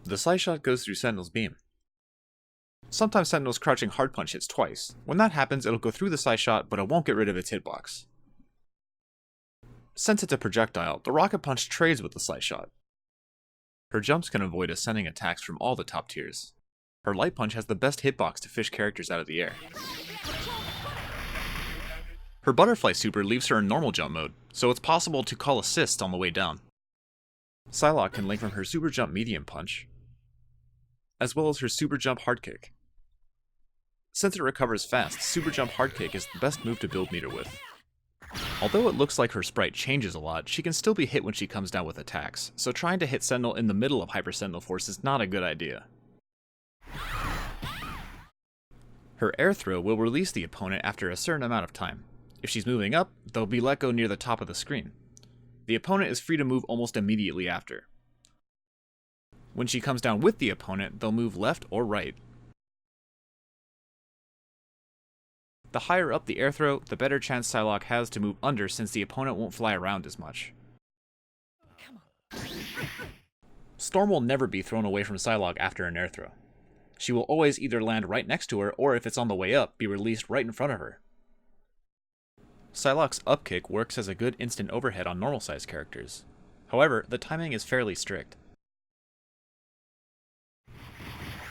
The Psylocke goes through Sentinel's beam. Sometimes Sentinel's crouching hard punch hits twice. When that happens, it'll go through the Psylocke, but it won't get rid of its hitbox. Since it's a projectile, the rocket punch trades with the Psylocke. Her jumps can avoid ascending attacks from all the top tiers. Her light punch has the best hitbox to fish characters out of the air. Her butterfly super leaves her in normal jump mode, so it's possible to call assists on the way down. Psylocke can link from her super jump medium punch, as well as her super jump hard kick. Since it recovers fast, super jump hard kick is the best move to build meter with. Although it looks like her sprite changes a lot, she can still be hit when she comes down with attacks, so trying to hit Sentinel in the middle of Hyper Sentinel Force is not a good idea. Her air throw will release the opponent after a certain amount of time. If she's moving up, they'll be let go near the top of the screen. The opponent is free to move almost immediately after. When she comes down with the opponent, they'll move left or right. The higher up the air throw, the better chance Psylocke has to move under since the opponent won't fly around as much. Storm will never be thrown away from Psylocke after an air throw. She will always either land right next to her, or if it's on the way up, be released right in front of her. Psylocke's up kick works as a good instant overhead on normal sized characters. However, the timing is fairly strict.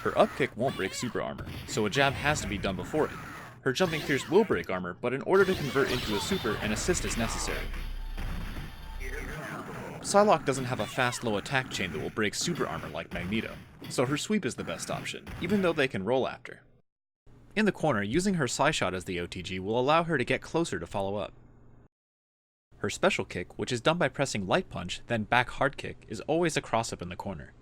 Her up kick won't break super armor, so a jab has to be done before it. Her jumping fierce will break armor, but in order to convert into a super, an assist is necessary. Psylocke doesn't have a fast low attack chain that will break super armor like Magnetro, so her sweep is the best option, even though they can roll after. In the corner, using her Psyshot as the OTG will allow her to get closer to follow up. Her special kick, which is done by pressing light punch, then back hard kick, is always a cross up in the corner.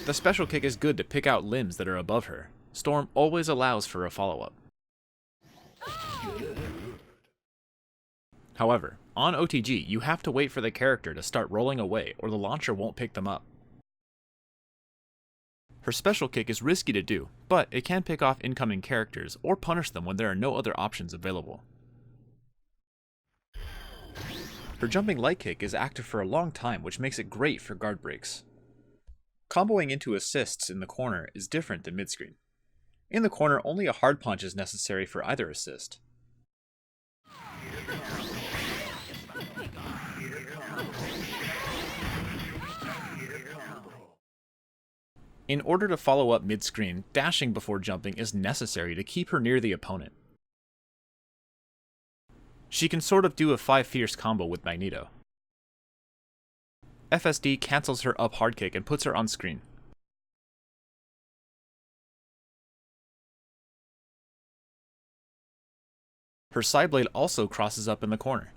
The special kick is good to pick out limbs that are above her. Storm always allows for a follow-up. However, on OTG, you have to wait for the character to start rolling away or the launcher won't pick them up. Her special kick is risky to do, but it can pick off incoming characters or punish them when there are no other options available. Her jumping light kick is active for a long time, which makes it great for guard breaks. Comboing into assists in the corner is different than mid-screen. In the corner, only a hard punch is necessary for either assist. In order to follow up mid-screen, dashing before jumping is necessary to keep her near the opponent. She can sort of do a 5 fierce combo with Magnetro. FSD cancels her up hard kick and puts her on screen. Her side blade also crosses up in the corner.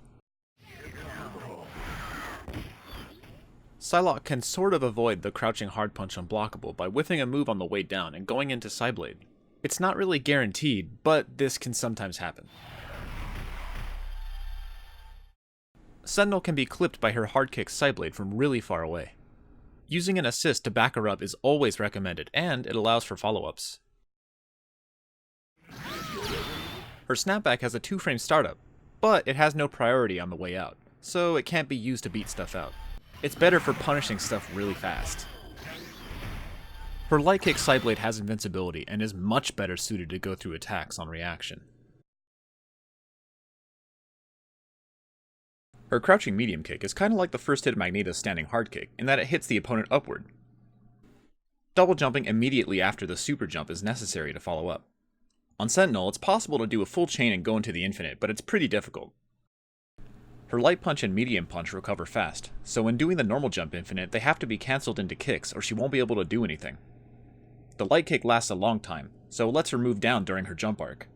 Psylocke can sort of avoid the crouching hard punch unblockable by whiffing a move on the way down and going into side blade. It's not really guaranteed, but this can sometimes happen. Sentinel can be clipped by her hard kick side blade from really far away. Using an assist to back her up is always recommended, and it allows for follow-ups. Her snapback has a 2-frame startup, but it has no priority on the way out, so it can't be used to beat stuff out. It's better for punishing stuff really fast. Her light kick side blade has invincibility and is much better suited to go through attacks on reaction. Her crouching medium kick is kinda like the first hit of Magneto's standing hard kick, in that it hits the opponent upward. Double jumping immediately after the super jump is necessary to follow up. On Sentinel, it's possible to do a full chain and go into the infinite, but it's pretty difficult. Her light punch and medium punch recover fast, so when doing the normal jump infinite, they have to be cancelled into kicks or she won't be able to do anything. The light kick lasts a long time, so it lets her move down during her jump arc.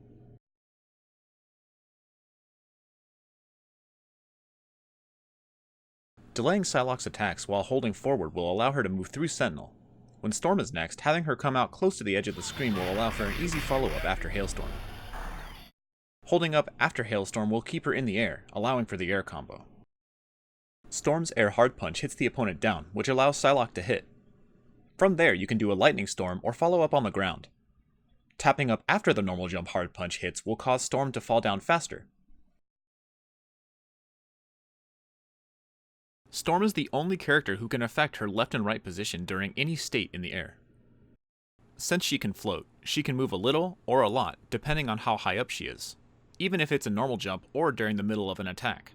Delaying Psylocke's attacks while holding forward will allow her to move through Sentinel. When Storm is next, having her come out close to the edge of the screen will allow for an easy follow-up after Hailstorm. Holding up after Hailstorm will keep her in the air, allowing for the air combo. Storm's air hard punch hits the opponent down, which allows Psylocke to hit. From there, you can do a lightning storm or follow up on the ground. Tapping up after the normal jump hard punch hits will cause Storm to fall down faster. Storm is the only character who can affect her left and right position during any state in the air. Since she can float, she can move a little or a lot depending on how high up she is, even if it's a normal jump or during the middle of an attack.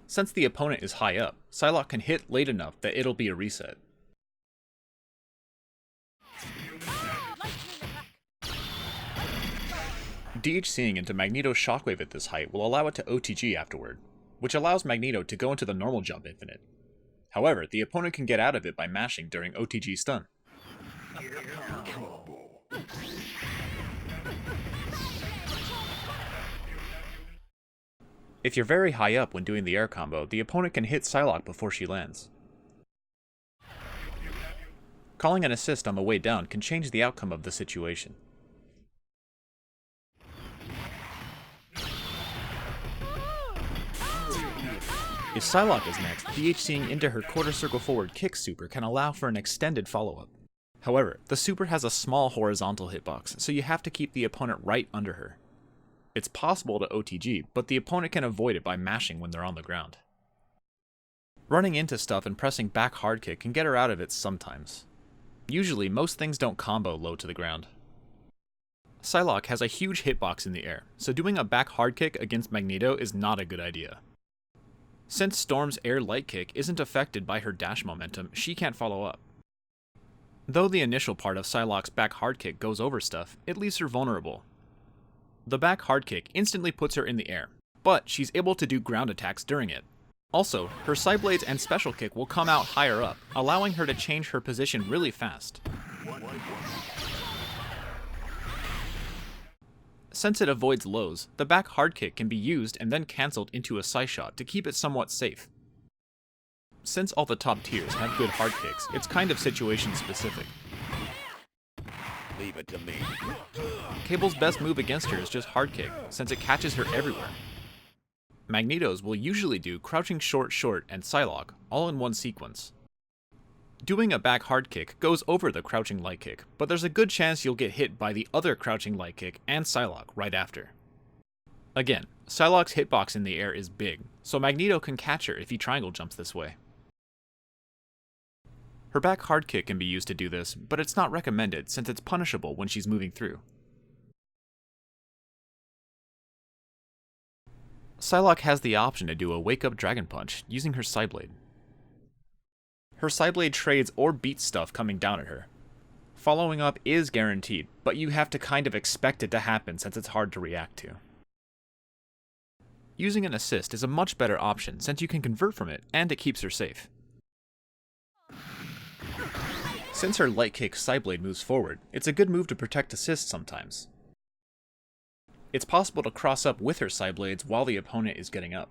Since the opponent is high up, Psylocke can hit late enough that it'll be a reset. DHCing into Magneto's shockwave at this height will allow it to OTG afterward, which allows Magneto to go into the normal jump infinite. However, the opponent can get out of it by mashing during OTG stun. If you're very high up when doing the air combo, the opponent can hit Psylocke before she lands. Calling an assist on the way down can change the outcome of the situation. If Psylocke is next, DHCing into her quarter circle forward kick super can allow for an extended follow-up. However, the super has a small horizontal hitbox, so you have to keep the opponent right under her. It's possible to OTG, but the opponent can avoid it by mashing when they're on the ground. Running into stuff and pressing back hard kick can get her out of it sometimes. Usually, most things don't combo low to the ground. Psylocke has a huge hitbox in the air, so doing a back hard kick against Magneto is not a good idea. Since Storm's air light kick isn't affected by her dash momentum, she can't follow up. Though the initial part of Psylocke's back hard kick goes over stuff, it leaves her vulnerable. The back hard kick instantly puts her in the air, but she's able to do ground attacks during it. Also, her side blades and special kick will come out higher up, allowing her to change her position really fast. Since it avoids lows, the back hard kick can be used and then cancelled into a side shot to keep it somewhat safe. Since all the top tiers have good hard kicks, it's kind of situation specific. Leave it to me. Cable's best move against her is just hard kick, since it catches her everywhere. Magneto's will usually do crouching short short and Psylocke, all in one sequence. Doing a back hard kick goes over the crouching light kick, but there's a good chance you'll get hit by the other crouching light kick and Psylocke right after. Again, Psylocke's hitbox in the air is big, so Magneto can catch her if he triangle jumps this way. Her back hard kick can be used to do this, but it's not recommended since it's punishable when she's moving through. Psylocke has the option to do a wake up dragon punch using her side blade. Her side blade trades or beats stuff coming down at her. Following up is guaranteed, but you have to kind of expect it to happen since it's hard to react to. Using an assist is a much better option since you can convert from it and it keeps her safe. Since her light kick side blade moves forward, it's a good move to protect assist sometimes. It's possible to cross up with her side blades while the opponent is getting up.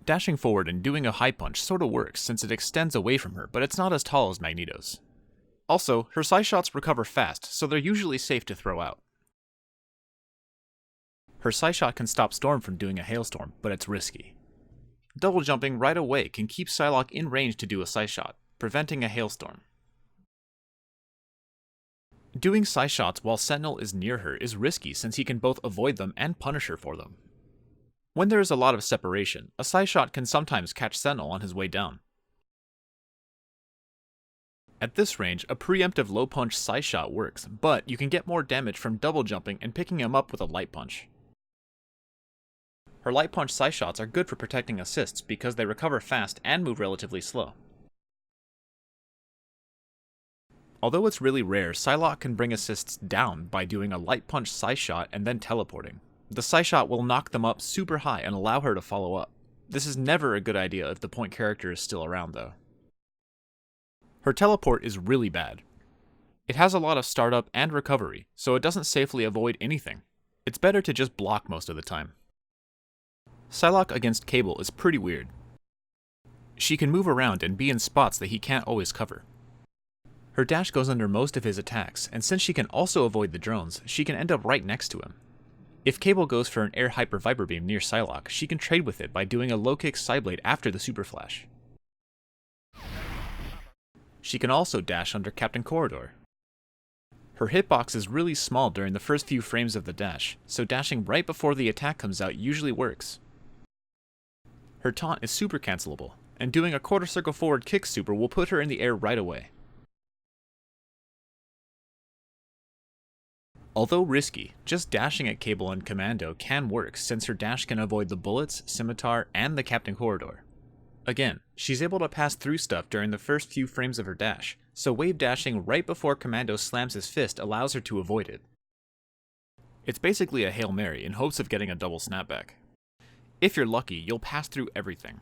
Dashing forward and doing a high punch sorta works since it extends away from her, but it's not as tall as Magneto's. Also, her side shots recover fast, so they're usually safe to throw out. Her side shot can stop Storm from doing a hailstorm, but it's risky. Double jumping right away can keep Psylocke in range to do a side shot, preventing a hailstorm. Doing side shots while Sentinel is near her is risky since he can both avoid them and punish her for them. When there is a lot of separation, a side shot can sometimes catch Sentinel on his way down. At this range, a preemptive low punch side shot works, but you can get more damage from double jumping and picking him up with a light punch. Her light punch side shots are good for protecting assists because they recover fast and move relatively slow. Although it's really rare, Psylocke can bring assists down by doing a light punch side shot and then teleporting. The side shot will knock them up super high and allow her to follow up. This is never a good idea if the point character is still around though. Her teleport is really bad. It has a lot of startup and recovery, so it doesn't safely avoid anything. It's better to just block most of the time. Psylocke against Cable is pretty weird. She can move around and be in spots that he can't always cover. Her dash goes under most of his attacks, and since she can also avoid the drones, she can end up right next to him. If Cable goes for an air hyper viper beam near Psylocke, she can trade with it by doing a low kick side blade after the super flash. She can also dash under Captain Corridor. Her hitbox is really small during the first few frames of the dash, so dashing right before the attack comes out usually works. Her taunt is super cancelable, and doing a quarter circle forward kick super will put her in the air right away. Although risky, just dashing at Cable and Commando can work since her dash can avoid the bullets, scimitar, and the Captain Corridor. Again, she's able to pass through stuff during the first few frames of her dash, so wave dashing right before Commando slams his fist allows her to avoid it. It's basically a Hail Mary in hopes of getting a double snapback. If you're lucky, you'll pass through everything.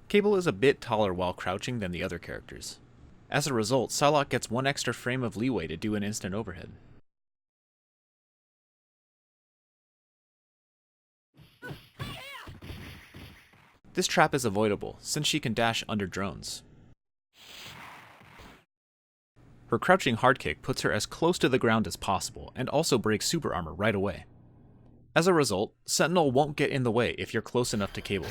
Cable is a bit taller while crouching than the other characters. As a result, Psylocke gets one extra frame of leeway to do an instant overhead. This trap is avoidable, since she can dash under drones. Her crouching hard kick puts her as close to the ground as possible, and also breaks super armor right away. As a result, Sentinel won't get in the way if you're close enough to Cable.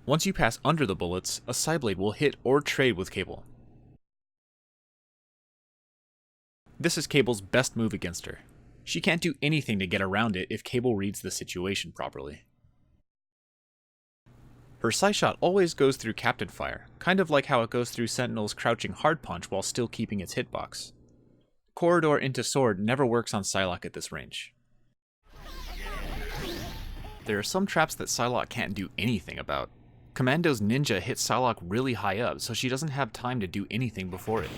Once you pass under the bullets, a Psyblade will hit or trade with Cable. This is Cable's best move against her. She can't do anything to get around it if Cable reads the situation properly. Her Psy shot always goes through Captain Fire, kind of like how it goes through Sentinel's crouching hard punch while still keeping its hitbox. Corridor into sword never works on Psylocke at this range. There are some traps that Psylocke can't do anything about. Commando's ninja hits Psylocke really high up, so she doesn't have time to do anything before it.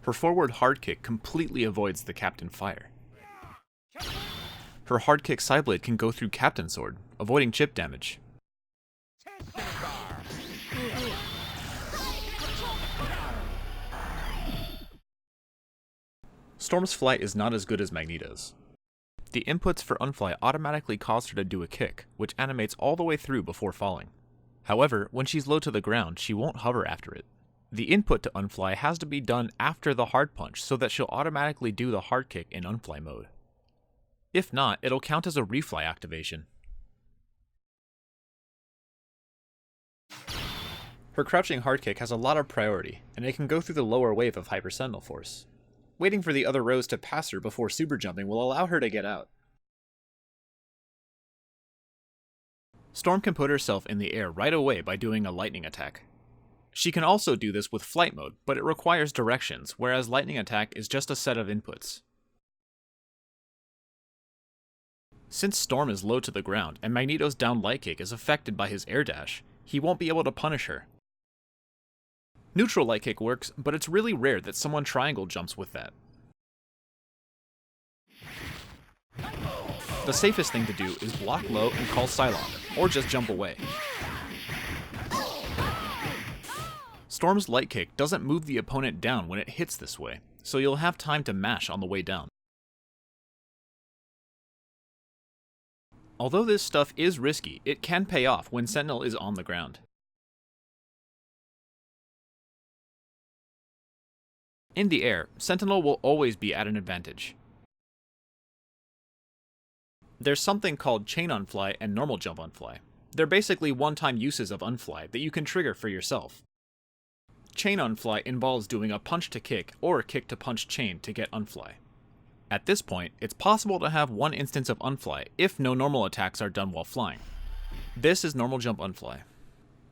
Her forward hard kick completely avoids the Captain Fire. Her hard kick Psyblade can go through Captain Sword, avoiding chip damage. Storm's flight is not as good as Magneto's. The inputs for Unfly automatically cause her to do a kick, which animates all the way through before falling. However, when she's low to the ground, she won't hover after it. The input to Unfly has to be done after the hard punch so that she'll automatically do the hard kick in Unfly mode. If not, it'll count as a refly activation. Her crouching hard kick has a lot of priority, and it can go through the lower wave of Hyper Sentinel Force. Waiting for the other rows to pass her before super jumping will allow her to get out. Storm can put herself in the air right away by doing a lightning attack. She can also do this with flight mode, but it requires directions, whereas lightning attack is just a set of inputs. Since Storm is low to the ground and Magneto's down light kick is affected by his air dash, he won't be able to punish her. Neutral light kick works, but it's really rare that someone triangle jumps with that. The safest thing to do is block low and call Psylocke, or just jump away. Storm's light kick doesn't move the opponent down when it hits this way, so you'll have time to mash on the way down. Although this stuff is risky, it can pay off when Sentinel is on the ground. In the air, Sentinel will always be at an advantage. There's something called chain unfly and normal jump unfly. They're basically one-time uses of unfly that you can trigger for yourself. Chain unfly involves doing a punch to kick or kick to punch chain to get unfly. At this point, it's possible to have one instance of unfly if no normal attacks are done while flying. This is normal jump unfly.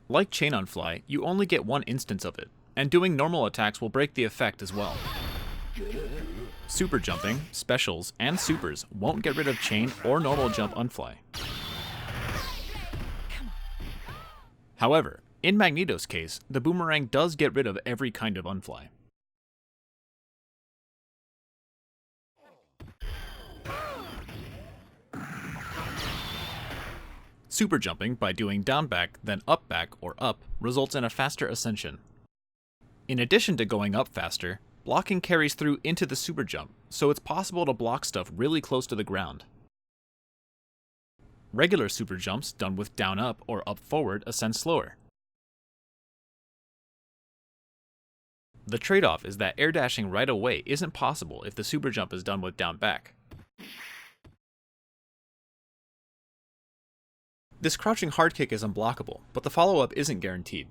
Like chain unfly, you only get one instance of it, and doing normal attacks will break the effect as well. Super jumping, specials, and supers won't get rid of chain or normal jump unfly. However, in Magneto's case, the boomerang does get rid of every kind of unfly. Super jumping by doing down back, then up back or up results in a faster ascension. In addition to going up faster, blocking carries through into the super jump, so it's possible to block stuff really close to the ground. Regular super jumps done with down up or up forward ascend slower. The trade-off is that air dashing right away isn't possible if the super jump is done with down back. This crouching hard kick is unblockable, but the follow-up isn't guaranteed.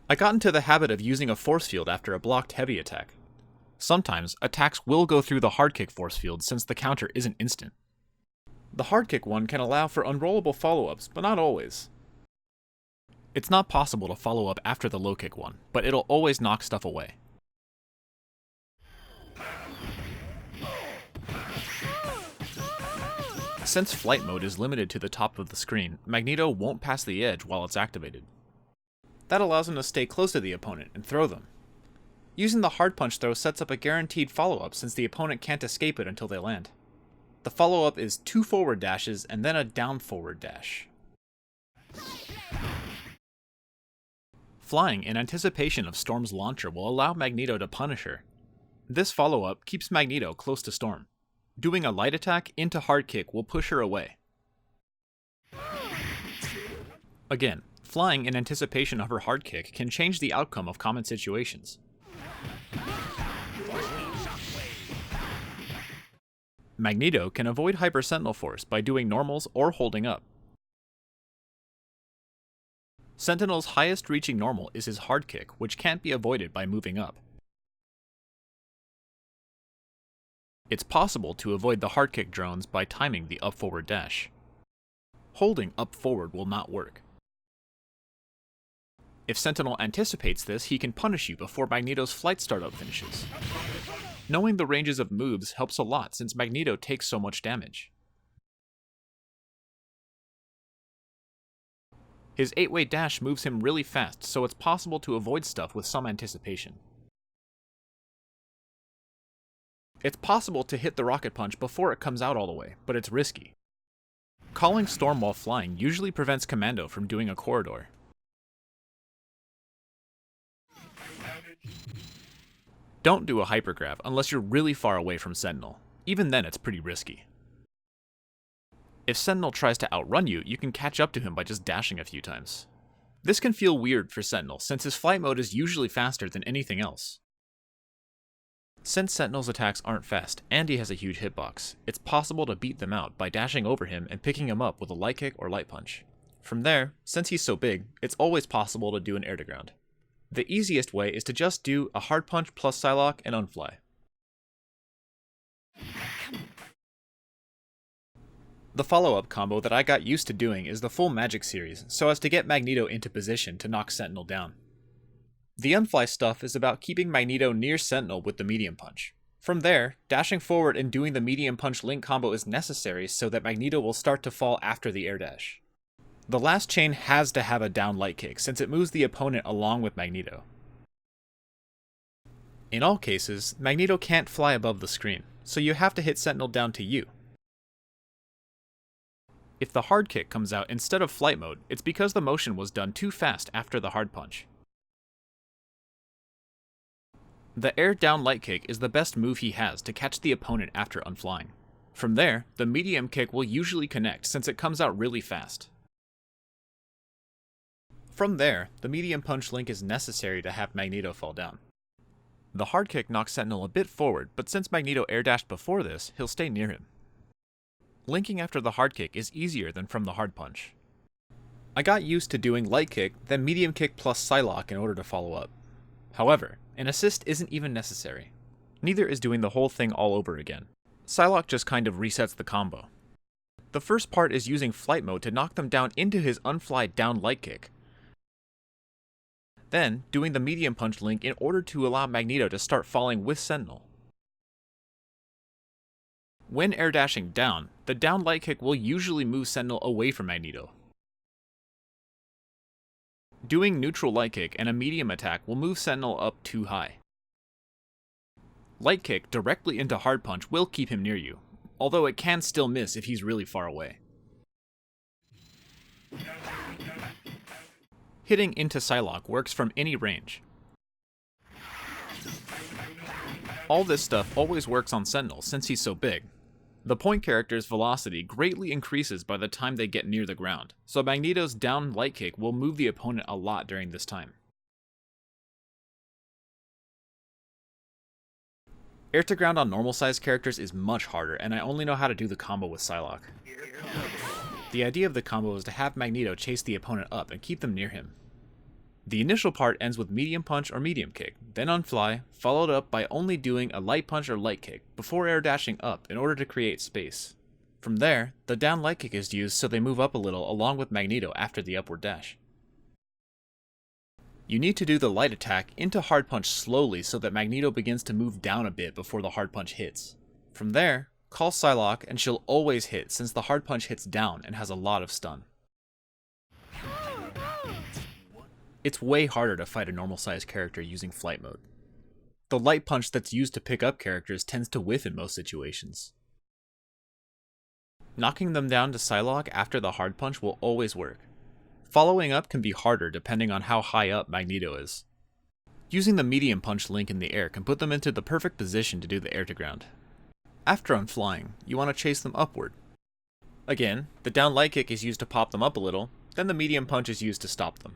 I got into the habit of using a force field after a blocked heavy attack. Sometimes, attacks will go through the hard kick force field since the counter isn't instant. The hard kick one can allow for unrollable follow-ups, but not always. It's not possible to follow up after the low kick one, but it'll always knock stuff away. Since flight mode is limited to the top of the screen, Magneto won't pass the edge while it's activated. That allows him to stay close to the opponent and throw them. Using the hard punch throw sets up a guaranteed follow-up since the opponent can't escape it until they land. The follow-up is 2 forward dashes and then a down forward dash. Flying in anticipation of Storm's launcher will allow Magneto to punish her. This follow-up keeps Magneto close to Storm. Doing a light attack into hard kick will push her away. Again, flying in anticipation of her hard kick can change the outcome of common situations. Magneto can avoid Hyper Sentinel Force by doing normals or holding up. Sentinel's highest reaching normal is his hard kick, which can't be avoided by moving up. It's possible to avoid the hard kick drones by timing the up forward dash. Holding up forward will not work. If Sentinel anticipates this, he can punish you before Magneto's flight startup finishes. Knowing the ranges of moves helps a lot since Magneto takes so much damage. His 8-way dash moves him really fast, so it's possible to avoid stuff with some anticipation. It's possible to hit the rocket punch before it comes out all the way, but it's risky. Calling Storm while flying usually prevents Commando from doing a corridor. Don't do a hypergrav unless you're really far away from Sentinel. Even then it's pretty risky. If Sentinel tries to outrun you, you can catch up to him by just dashing a few times. This can feel weird for Sentinel since his flight mode is usually faster than anything else. Since Sentinel's attacks aren't fast and he has a huge hitbox, it's possible to beat them out by dashing over him and picking him up with a light kick or light punch. From there, since he's so big, it's always possible to do an air to ground. The easiest way is to just do a hard punch plus Psylocke and unfly. The follow-up combo that I got used to doing is the full magic series, so as to get Magneto into position to knock Sentinel down. The unfly stuff is about keeping Magneto near Sentinel with the medium punch. From there, dashing forward and doing the medium punch link combo is necessary so that Magneto will start to fall after the air dash. The last chain has to have a down light kick since it moves the opponent along with Magneto. In all cases, Magneto can't fly above the screen, so you have to hit Sentinel down to you. If the hard kick comes out instead of flight mode, it's because the motion was done too fast after the hard punch. The air down light kick is the best move he has to catch the opponent after unflying. From there, the medium kick will usually connect since it comes out really fast. From there, the medium punch link is necessary to have Magneto fall down. The hard kick knocks Sentinel a bit forward, but since Magneto air dashed before this, he'll stay near him. Linking after the hard kick is easier than from the hard punch. I got used to doing light kick, then medium kick plus Psylocke in order to follow up. However, an assist isn't even necessary. Neither is doing the whole thing all over again. Psylocke just kind of resets the combo. The first part is using flight mode to knock them down into his unfly down light kick. Then, doing the medium punch link in order to allow Magneto to start falling with Sentinel. When air dashing down, the down light kick will usually move Sentinel away from Magneto. Doing neutral light kick and a medium attack will move Sentinel up too high. Light kick directly into hard punch will keep him near you, although it can still miss if he's really far away. Hitting into Psylocke works from any range. All this stuff always works on Sentinel since he's so big. The point character's velocity greatly increases by the time they get near the ground, so Magneto's down light kick will move the opponent a lot during this time. Air to ground on normal sized characters is much harder, and I only know how to do the combo with Psylocke. The idea of the combo is to have Magneto chase the opponent up and keep them near him. The initial part ends with medium punch or medium kick, then unfly, followed up by only doing a light punch or light kick before air dashing up in order to create space. From there, the down light kick is used so they move up a little along with Magneto after the upward dash. You need to do the light attack into hard punch slowly so that Magneto begins to move down a bit before the hard punch hits. From there, call Psylocke and she'll always hit since the hard punch hits down and has a lot of stun. It's way harder to fight a normal sized character using flight mode. The light punch that's used to pick up characters tends to whiff in most situations. Knocking them down to Psylocke after the hard punch will always work. Following up can be harder depending on how high up Magneto is. Using the medium punch link in the air can put them into the perfect position to do the air to ground. After unflying, you want to chase them upward. Again, the down light kick is used to pop them up a little, then the medium punch is used to stop them.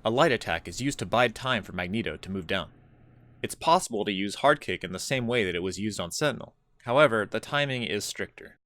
A light attack is used to bide time for Magneto to move down. It's possible to use hard kick in the same way that it was used on Sentinel, however, the timing is stricter.